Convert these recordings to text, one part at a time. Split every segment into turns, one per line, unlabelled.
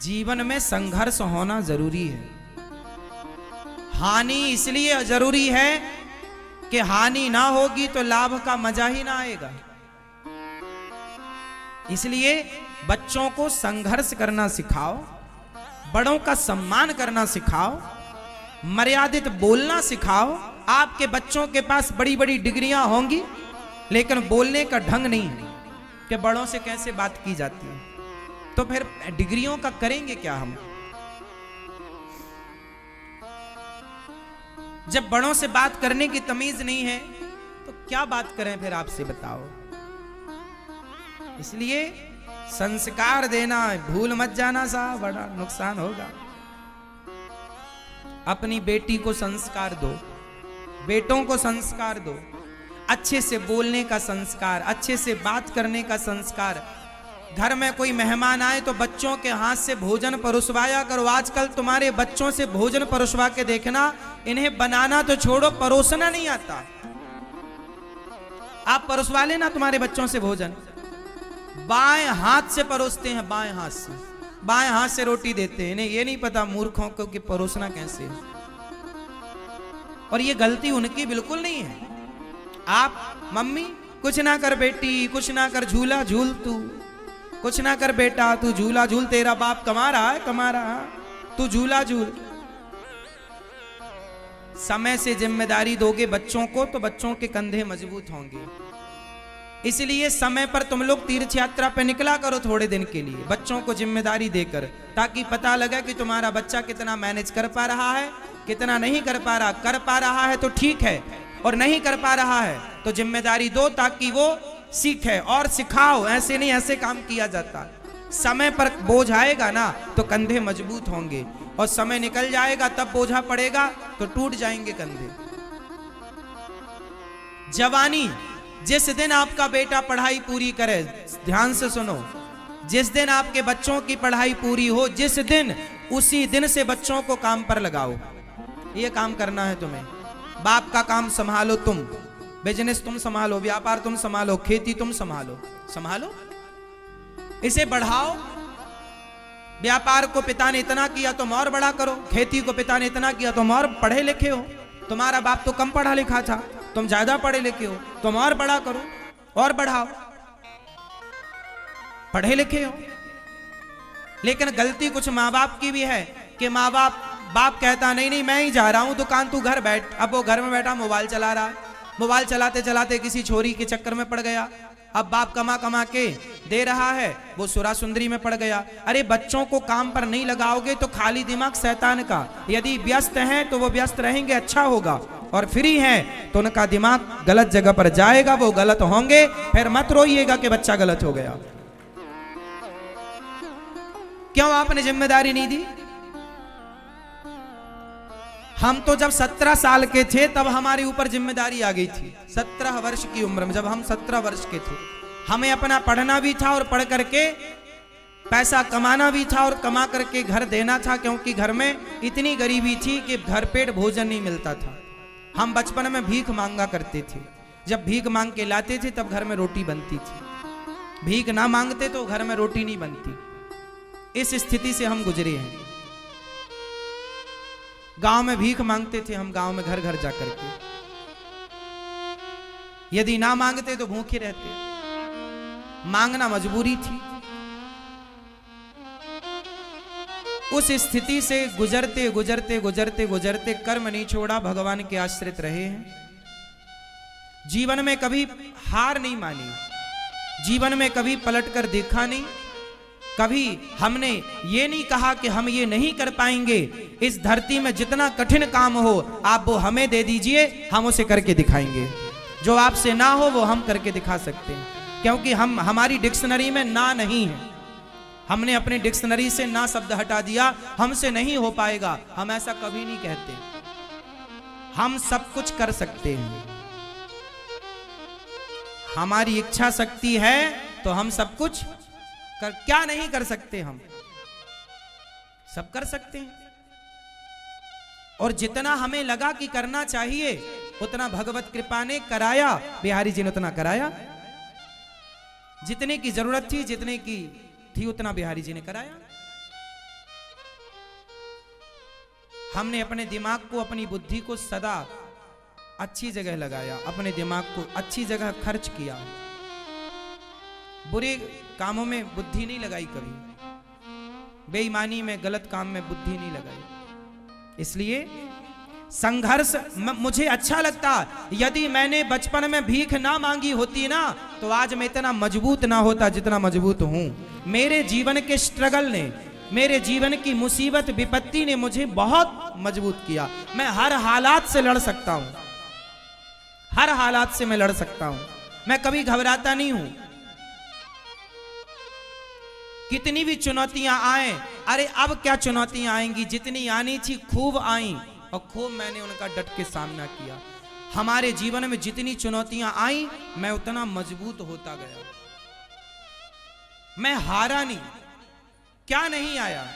जीवन में संघर्ष होना जरूरी है। हानि इसलिए जरूरी है कि हानि ना होगी तो लाभ का मजा ही ना आएगा। इसलिए बच्चों को संघर्ष करना सिखाओ, बड़ों का सम्मान करना सिखाओ, मर्यादित बोलना सिखाओ। आपके बच्चों के पास बड़ी बड़ी डिग्रियां होंगी लेकिन बोलने का ढंग नहीं है कि बड़ों से कैसे बात की जाती है, तो फिर डिग्रियों का करेंगे क्या हम? जब बड़ों से बात करने की तमीज नहीं है तो क्या बात करें फिर, आपसे बताओ। इसलिए संस्कार देना भूल मत जाना साहब, बड़ा नुकसान होगा। अपनी बेटी को संस्कार दो, बेटों को संस्कार दो, अच्छे से बोलने का संस्कार, अच्छे से बात करने का संस्कार। घर में कोई मेहमान आए तो बच्चों के हाथ से भोजन परोसवाया करो। आजकल तुम्हारे बच्चों से भोजन परोसवा के देखना, इन्हें बनाना तो छोड़ो, परोसना नहीं आता। आप परोसवा लेना तुम्हारे बच्चों से भोजन, बाएं हाथ से परोसते हैं, बाएं हाथ से, बाएं हाथ से रोटी देते हैं। इन्हें ये नहीं पता मूर्खों को कि परोसना कैसे है। और ये गलती उनकी बिल्कुल नहीं है। आप मम्मी कुछ ना कर बेटी, कुछ ना कर, झूला झूल तू, कुछ ना कर बेटा तू झूला झूल, तेरा बाप कमा रहा है, कमा रहा है, तू झूला झूल। समय से जिम्मेदारी दोगे बच्चों को तो बच्चों के कंधे मजबूत होंगे। इसलिए समय पर तुम लोग तीर्थ यात्रा पे निकला करो थोड़े दिन के लिए, बच्चों को जिम्मेदारी देकर, ताकि पता लगे कि तुम्हारा बच्चा कितना मैनेज कर पा रहा है, कितना नहीं कर पा रहा। कर पा रहा है तो ठीक है, और नहीं कर पा रहा है तो जिम्मेदारी दो ताकि वो सीखे और सिखाओ। ऐसे नहीं, ऐसे काम किया जाता। समय पर बोझ आएगा ना तो कंधे मजबूत होंगे, और समय निकल जाएगा तब बोझा पड़ेगा तो टूट जाएंगे कंधे। जवानी, जिस दिन आपका बेटा पढ़ाई पूरी करे, ध्यान से सुनो, जिस दिन आपके बच्चों की पढ़ाई पूरी हो, जिस दिन, उसी दिन से बच्चों को काम पर लगाओ। ये काम करना है तुम्हें। बाप का काम संभालो तुम, बिजनेस तुम संभालो, व्यापार तुम संभालो, खेती तुम संभालो, संभालो, इसे बढ़ाओ। व्यापार को पिता ने इतना किया तुम और बड़ा करो, खेती को पिता ने इतना किया तुम और पढ़े लिखे हो। तुम्हारा बाप तो कम पढ़ा लिखा था, तुम ज्यादा पढ़े लिखे हो, तुम और बड़ा करो और बढ़ाओ। पढ़े लिखे हो, लेकिन गलती कुछ माँ बाप की भी है कि माँ बाप कहता नहीं नहीं मैं ही जा रहा हूं दुकान, तू घर बैठ। अब वो घर में बैठा मोबाइल चला रहा है, मोबाइल चलाते चलाते किसी छोरी के चक्कर में पड़ गया। अब बाप कमा कमा के दे रहा है, वो सुरा सुंदरी में पड़ गया। अरे बच्चों को काम पर नहीं लगाओगे तो खाली दिमाग शैतान का। यदि व्यस्त हैं तो वो व्यस्त रहेंगे, अच्छा होगा, और फ्री हैं तो उनका दिमाग गलत जगह पर जाएगा, वो गलत होंगे। फिर मत रोइएगा कि बच्चा गलत हो गया। क्यों आपने जिम्मेदारी नहीं दी? हम तो जब 17 साल के थे तब हमारे ऊपर जिम्मेदारी आ गई थी। 17 वर्ष की उम्र में, जब हम 17 वर्ष के थे, हमें अपना पढ़ना भी था और पढ़ करके पैसा कमाना भी था और कमा करके घर देना था, क्योंकि घर में इतनी गरीबी थी कि घर पेट भोजन नहीं मिलता था। हम बचपन में भीख मांगा करते थे। जब भीख मांग के लाते थे तब घर में रोटी बनती थी, भीख ना मांगते तो घर में रोटी नहीं बनती। इस स्थिति से हम गुजरे हैं। गांव में भीख मांगते थे हम, गांव में घर घर जाकर के। यदि ना मांगते तो भूखे रहते, मांगना मजबूरी थी। उस स्थिति से गुजरते गुजरते गुजरते गुजरते कर्म नहीं छोड़ा, भगवान के आश्रित रहे हैं। जीवन में कभी हार नहीं मानी, जीवन में कभी पलट कर देखा नहीं, कभी हमने ये नहीं कहा कि हम ये नहीं कर पाएंगे। इस धरती में जितना कठिन काम हो आप वो हमें दे दीजिए, हम उसे करके दिखाएंगे। जो आपसे ना हो वो हम करके दिखा सकते हैं, क्योंकि हमारी डिक्शनरी में ना नहीं है। हमने अपनी डिक्शनरी से ना शब्द हटा दिया, हमसे नहीं हो पाएगा, हम ऐसा कभी नहीं कहते। हम सब कुछ कर सकते हैं, हमारी इच्छा शक्ति है तो हम सब कुछ क्या नहीं कर सकते? हम सब कर सकते हैं। और जितना हमें लगा कि करना चाहिए उतना भगवत कृपा ने कराया, बिहारी जी ने उतना कराया। जितने की जरूरत थी, जितने की थी उतना बिहारी जी ने कराया। हमने अपने दिमाग को, अपनी बुद्धि को सदा अच्छी जगह लगाया, अपने दिमाग को अच्छी जगह खर्च किया। बुरे कामों में बुद्धि नहीं लगाई कभी, बेईमानी में, गलत काम में बुद्धि नहीं लगाई। इसलिए संघर्ष मुझे अच्छा लगता। यदि मैंने बचपन में भीख ना मांगी होती ना, तो आज मैं इतना मजबूत ना होता जितना मजबूत हूं। मेरे जीवन के स्ट्रगल ने, मेरे जीवन की मुसीबत विपत्ति ने मुझे बहुत मजबूत किया। मैं हर हालात से लड़ सकता हूं, हर हालात से मैं लड़ सकता हूं। मैं कभी घबराता नहीं हूं। कितनी भी चुनौतियां आए, अरे अब क्या चुनौतियां आएंगी, जितनी आनी थी खूब आई और खूब मैंने उनका डट के सामना किया। हमारे जीवन में जितनी चुनौतियां आई, मैं उतना मजबूत होता गया। मैं हारा नहीं। क्या नहीं आया?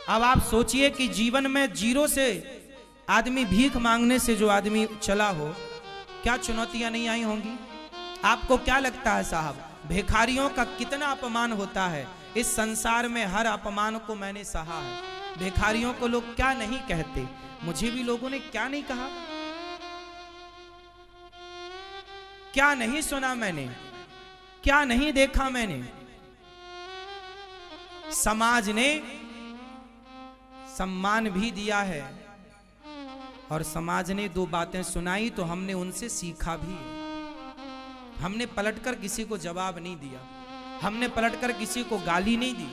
अब आप सोचिए कि जीवन में जीरो से आदमी, भीख मांगने से जो आदमी चला हो, क्या चुनौतियां नहीं आई होंगी? आपको क्या लगता है साहब, भिखारियों का कितना अपमान होता है? इस संसार में हर अपमान को मैंने सहा है। भिखारियों को लोग क्या नहीं कहते, मुझे भी लोगों ने क्या नहीं कहा, क्या नहीं सुना मैंने, क्या नहीं देखा मैंने। समाज ने सम्मान भी दिया है और समाज ने दो बातें सुनाई तो हमने उनसे सीखा भी। हमने पलटकर किसी को जवाब नहीं दिया, हमने पलटकर किसी को गाली नहीं दी।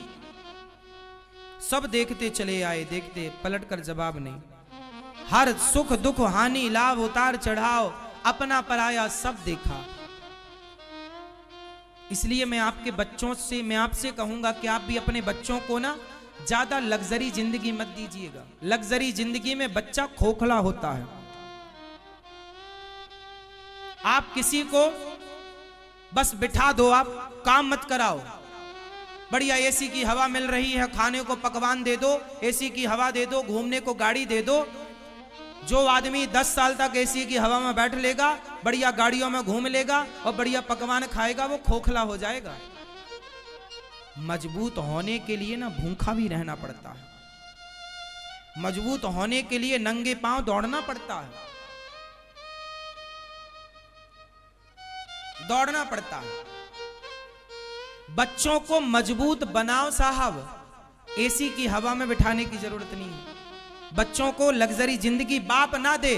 सब देखते चले आए, देखते, पलटकर जवाब नहीं। हर सुख दुख हानि लाभ उतार चढ़ाव, अपना पराया सब देखा। इसलिए मैं आपके बच्चों से, मैं आपसे कहूंगा कि आप भी अपने बच्चों को ना ज्यादा लग्जरी जिंदगी मत दीजिएगा। लग्जरी जिंदगी में बच्चा खोखला होता है। आप किसी को बस बिठा दो, आप काम मत कराओ। बढ़िया एसी की हवा मिल रही है, खाने को पकवान दे दो, एसी की हवा दे दो, घूमने को गाड़ी दे दो। जो आदमी 10 साल तक एसी की हवा में बैठ लेगा, बढ़िया गाड़ियों में घूम लेगा और बढ़िया पकवान खाएगा, वो खोखला हो जाएगा। मजबूत होने के लिए ना भूखा भी रहना पड़ता है। मजबूत होने के लिए नंगे पांव दौड़ना पड़ता है, दौड़ना पड़ता है। बच्चों को मजबूत बनाओ साहब, एसी की हवा में बिठाने की जरूरत नहीं है। बच्चों को लग्जरी जिंदगी बाप ना दे।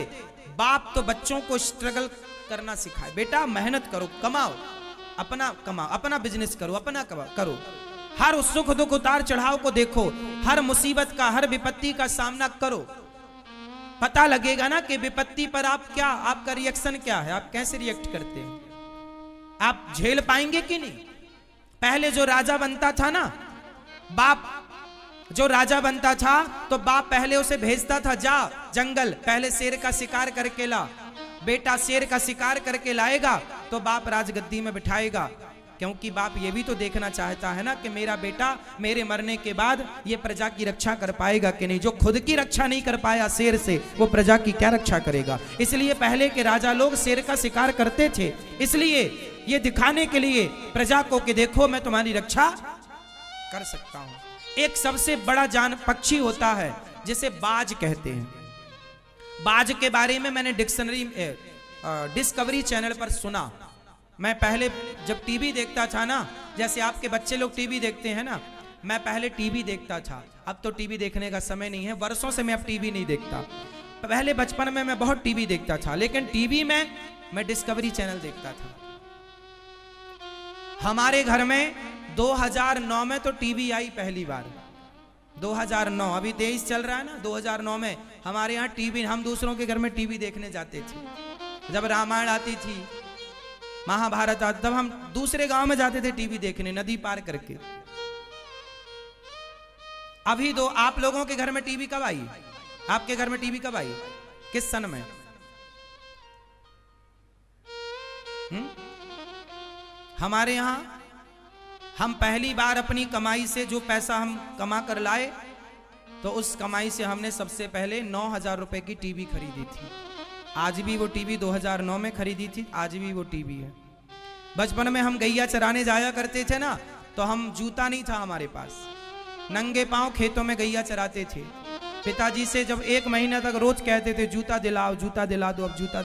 बाप तो बच्चों को स्ट्रगल करना सिखाए। बेटा मेहनत करो, कमाओ, अपना कमाओ, अपना बिजनेस करो, अपना करो। हर सुख दुख उतार चढ़ाव को देखो, हर मुसीबत का, हर विपत्ति का सामना करो। पता लगेगा ना कि विपत्ति पर आप क्या, आपका रिएक्शन क्या है, आप कैसे रिएक्ट करते हैं, आप झेल पाएंगे कि नहीं। पहले जो राजा बनता था ना, बाप जो राजा बनता था तो बाप पहले उसे भेजता था, जा जंगल, पहले शेर का शिकार करके ला। बेटा शेर का शिकार करके लाएगा तो बाप राजगद्दी में बिठाएगा, क्योंकि बाप ये भी तो देखना चाहता है ना कि मेरा बेटा मेरे मरने के बाद ये प्रजा की रक्षा कर पाएगा कि नहीं। जो खुद की रक्षा नहीं कर पाया शेर से, वो प्रजा की क्या रक्षा करेगा। इसलिए पहले के राजा लोग शेर का शिकार करते थे, इसलिए ये दिखाने के लिए प्रजा को कि देखो मैं तुम्हारी रक्षा कर सकता हूं। एक सबसे बड़ा जान पक्षी होता है जिसे बाज कहते हैं। बाज के बारे में मैंने डिस्कवरी चैनल पर सुना। मैं पहले जब टीवी देखता था ना, जैसे आपके बच्चे लोग टीवी देखते हैं ना, मैं पहले टीवी देखता था। अब तो टीवी देखने का समय नहीं है, वर्षों से मैं अब टीवी नहीं देखता। पहले बचपन में मैं बहुत टीवी देखता था, लेकिन टीवी में मैं डिस्कवरी चैनल देखता था। हमारे घर में 2009 में तो टीवी आई पहली बार। 2009, अभी 23 चल रहा है ना, 2009 में हमारे यहाँ टीवी, हम दूसरों के घर में टीवी देखने जाते थे। जब रामायण आती थी, महाभारत आती, तब हम दूसरे गांव में जाते थे टीवी देखने, नदी पार करके। अभी दो आप लोगों के घर में टीवी कब आई? आपके घर में टीवी कब आई? किस सन में? हमारे यहां हम पहली बार अपनी कमाई से जो पैसा हम कमा कर लाए, तो उस कमाई से हमने सबसे पहले 9,000 रुपए की टीवी खरीदी थी। आज भी वो टीवी 2009 में खरीदी थी, आज भी वो टीवी है। बचपन में हम गैया चराने जाया करते थे ना, तो हम जूता नहीं था हमारे पास, नंगे पांव खेतों में गैया चराते थे। पिताजी से जब 1 महीना तक रोज कहते थे जूता दिलाओ, जूता दिला दो, अब जूता